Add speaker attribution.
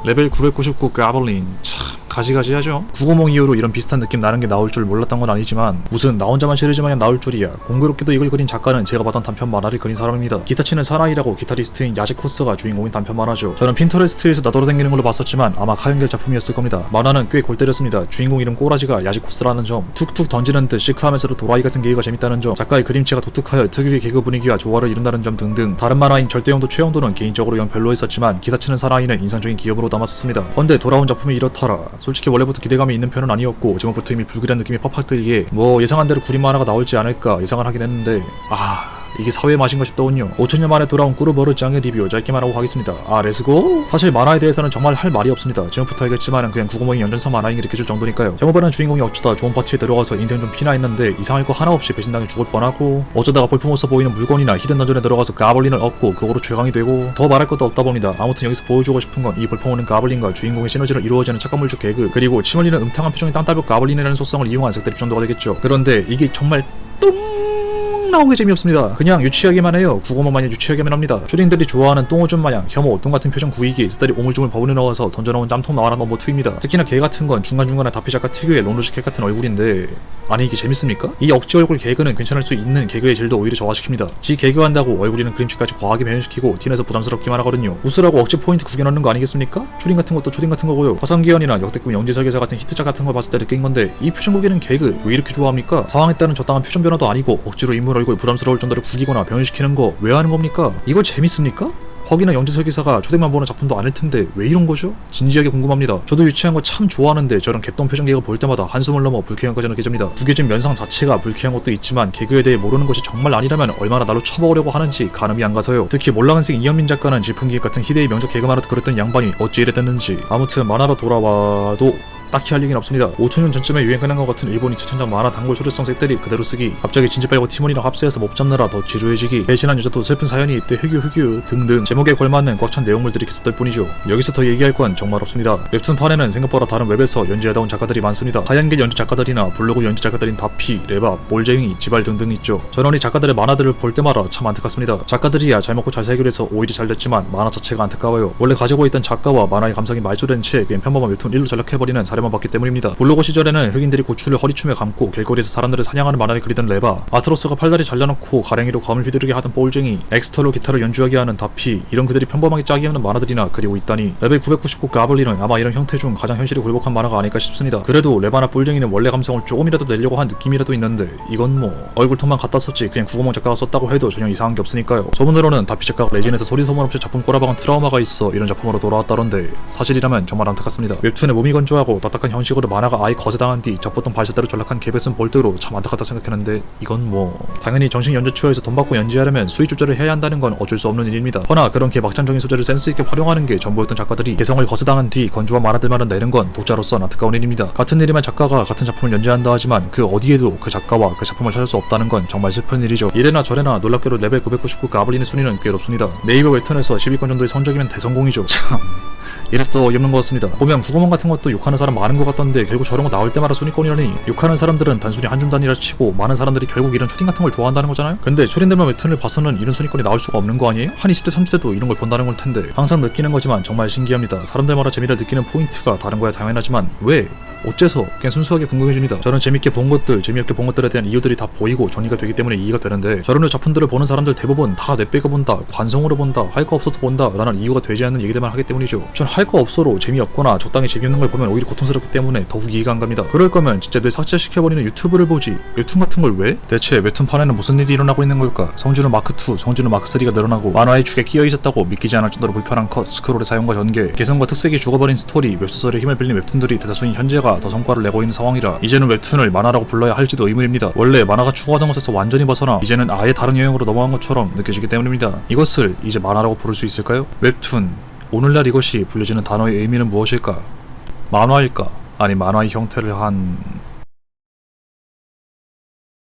Speaker 1: 레벨 999 가블린. 참 가지가지하죠. 990 이후로 이런 비슷한 느낌 나는 게 나올 줄 몰랐던 건 아니지만 무슨 나 혼자만 시리즈 마냥 나올 줄이야. 공교롭게도 이걸 그린 작가는 제가 봤던 단편 만화를 그린 사람입니다. 기타 치는 사나이라고 기타리스트인 야제코스가 주인공인 단편 만화죠. 저는 핀터레스트에서 나돌아다니는 걸로 봤었지만 아마 카연결 작품이었을 겁니다. 만화는 꽤 골 때렸습니다. 주인공 이름 꼬라지가 야제코스라는 점, 툭툭 던지는 듯 시크하면서도 도라이 같은 개그가 재밌다는 점, 작가의 그림체가 독특하여 특유의 개그 분위기와 조화를 이룬다는 점 등등. 다른 만화인 절대영도 최영도는 개인적으로 영 별로했었지만 기타 치는 사나이는 인상적인 기업으로 남았었습니다. 헌데 돌아온 작품이 이렇더라. 솔직히 원래부터 기대감이 있는 편은 아니었고 제목부터 이미 불길한 느낌이 팍팍 들기에 뭐 예상한 대로 구린 만화가 나올지 않을까 예상을 하긴 했는데 이게 사회의 맛인가 싶더군요. 5000년 만에 돌아온 꾸르버르 짱의 리뷰 짧게만 하고 가겠습니다. 렛츠고! 사실 만화에 대해서는 정말 할 말이 없습니다. 제목부터 알겠지만 그냥 990이 연전선 만화인 느껴질 정도니까요. 제목보다는 주인공이 어쩌다 좋은 파티에 들어가서 인생 좀 피나 했는데 이상할 거 하나 없이 배신당해 죽을 뻔하고 어쩌다가 볼품없어 보이는 물건이나 히든 던전에 들어가서 가블린을 얻고 그거로 최강이 되고 더 말할 것도 없다 봅니다. 아무튼 여기서 보여주고 싶은 건 이 볼품없는 가블린과 주인공의 시너지로 이루어지는 착각물주 개그, 그리고 침 흘리는 음탕한 표정의 땅따벽 가블린이라는 속성을 이용한 색대립 정도가 되겠죠. 그런데 이게 정말 나오게 재미없습니다. 그냥 유치하기만 해요. 990 마냥 유치하기만 합니다. 초딩들이 좋아하는 똥오줌 마냥 혐오, 똥같은 표정 구이기, 색다리 오물조물 버무려 넣어서 던져놓은 짬통 나와라 넘버 2입니다. 특히나 개 같은 건 중간중간에 다피 작가 특유의 롱루시캣 같은 얼굴인데 아니 이게 재밌습니까? 이 억지 얼굴 개그는 괜찮을 수 있는 개그의 질도 오히려 저하시킵니다. 지 개그한다고 얼굴이는 그림체까지 과하게 표현시키고 티내서 부담스럽기만 하거든요. 웃으라고 억지 포인트 구겨넣는 거 아니겠습니까? 초딩 같은 것도 초딩 같은 거고요. 화성기현이나 역대급 영지설계사 같은 히트작 같은 걸 봤을 때 느낀 건데 이 표정 구기는 개그 왜 이렇게 좋아합니까? 상황에 따른 적당한 표정 변화도 아니고 억지로 인물 얼굴 부담스러울 정도로 구기거나 변형시키는 거 왜 하는 겁니까? 이거 재밌습니까? 허기나 영지설계사가 초딩만 보는 작품도 아닐 텐데 왜 이런 거죠? 진지하게 궁금합니다. 저도 유치한 거 참 좋아하는데 저런 개똥 표정 개그 볼 때마다 한숨을 넘어 불쾌함까지 느껴집니다. 구겨진 면상 자체가 불쾌한 것도 있지만 개그에 대해 모르는 것이 정말 아니라면 얼마나 날로 쳐먹으려고 하는지 가늠이 안 가서요. 특히 몰랑은생 이현민 작가는 질풍기획 같은 희대의 명작 개그 만화도 그렸던 양반이 어찌 이래 됐는지. 아무튼 만화로 돌아와도 딱히 할 얘기는 없습니다. 5000년 전쯤에 유행하는 것 같은 일본 이치천장 만화 단골 소재성 색들이 그대로 쓰기, 갑자기 진지 빨고 티몬이랑 합세해서 못 잡느라 더 지루해지기, 배신한 여자도 슬픈 사연이 있대 휴규 등등 제목에 걸맞는 꽉 찬 내용물들이 계속될 뿐이죠. 여기서 더 얘기할 건 정말 없습니다. 웹툰판에는 생각보다 다른 웹에서 연재하다 온 작가들이 많습니다. 하얀길 연재 작가들이나 블로그 연재 작가들인 다피, 레밥, 몰쟁이, 지발 등등 있죠. 저는 이 작가들의 만화들을 볼 때마다 참 안타깝습니다. 작가들이야 잘 먹고 잘 살기로 해서 오히려 잘 됐지만 만화 자체가 안타까워요. 원래 가지고 있던 작가와 만화의 감성이 말소된 채 그냥 평범한 웹툰 1로 전락해버리는 사례만 봤기 때문입니다. 블로그 시절에는 흑인들이 고추를 허리춤에 감고 길거리에서 사람들을 사냥하는 만화를 그리던 레바, 아트로스가 팔다리 잘라놓고 가랭이로 검을 휘두르게 하던 볼쟁이, 엑스터로 기타를 연주하게 하는 다피, 이런 그들이 평범하게 짝이 없는 만화들이나 그리고 있다니 레벨 999 가블린은 아마 이런 형태 중 가장 현실에 굴복한 만화가 아닐까 싶습니다. 그래도 레바나 볼쟁이는 원래 감성을 조금이라도 내려고 한 느낌이라도 있는데 이건 뭐 얼굴톤만 갖다 썼지 그냥 990 작가가 썼다고 해도 전혀 이상한 게 없으니까요. 소문으로는 다피 작가가 레진에서 소리 소문 없이 작품 꼬라박은 트라우마가 있어 이런 작품으로 돌아왔다던데 사실이라면 정말 안타깝습니다. 웹툰에 몸이 건조하고 딱딱한 형식으로 만화가 아예 거세당한 뒤 접보통 발사대로 전락한 개베슨 볼트로 참 안타깝다 생각했는데 이건 뭐 당연히 정식 연재처에서 돈 받고 연재하려면 수익 조절을 해야 한다는 건 어쩔 수 없는 일입니다. 허나 그런 개 막장적인 소재를 센스있게 활용하는 게 전부였던 작가들이 개성을 거세당한 뒤 건조한 만화들만을 내는 건 독자로서 안타까운 일입니다. 같은 일이면 작가가 같은 작품을 연재한다 하지만 그 어디에도 그 작가와 그 작품을 찾을 수 없다는 건 정말 슬픈 일이죠. 이래나 저래나 놀랍게도 레벨 999 가블린의 순위는 꽤 높습니다. 네이버 웹툰에서 10위권 정도의 성적이면 대성공이죠. 참 이래서 어이없는 것 같습니다. 보면 990 같은 것도 욕하는 사람 많은 것 같던데 결국 저런 거 나올 때마다 순위권이라니. 욕하는 사람들은 단순히 한줌 단위라 치고 많은 사람들이 결국 이런 초딩 같은 걸 좋아한다는 거잖아요. 근데 초딩들만 웹툰을 봐서는 이런 순위권이 나올 수가 없는 거 아니에요? 한 20대 30대도 이런 걸 본다는 걸 텐데 항상 느끼는 거지만 정말 신기합니다. 사람들마다 재미를 느끼는 포인트가 다른 거야 당연하지만 왜? 어째서? 그냥 순수하게 궁금해집니다. 저는 재밌게 본 것들, 재미없게 본 것들에 대한 이유들이 다 보이고 정리가 되기 때문에 이해가 되는데 저런 류 작품들을 보는 사람들 대부분 다 넷배가 본다, 관성으로 본다, 할 거 없어서 본다 라는 이유가 되지 않는 얘기들만 하기 때문이죠. 전 할 거 없어로 재미없거나 적당히 재미없는 걸 보면 오히려 고통스럽기 때문에 더욱 이해가 안 갑니다. 그럴 거면 진짜 뇌 삭제시켜버리는 유튜브를 보지 웹툰 같은 걸 왜? 대체 웹툰판에는 무슨 일이 일어나고 있는 걸까? 성준은 마크2, 성준은 마크3가 늘어나고 만화의 축에 끼어있었다고 믿기지 않을 정도로 불편한 컷, 스크롤의 사용과 전개, 개성과 특색이 죽어버린 스토리, 웹소설의 힘을 빌린 웹툰들이 대다수인 현재가 더 성과를 내고 있는 상황이라 이제는 웹툰을 만화라고 불러야 할지도 의문입니다. 원래 만화가 추구하던 것에서 완전히 벗어나 이제는 아예 다른 유형으로 넘어간 것처럼 느껴지기 때문입니다. 이것을 이제 만화라고 부를 수 있을까요? 웹툰, 오늘날 이것이 불려지는 단어의 의미는 무엇일까? 만화일까? 아니 만화의 형태를 한...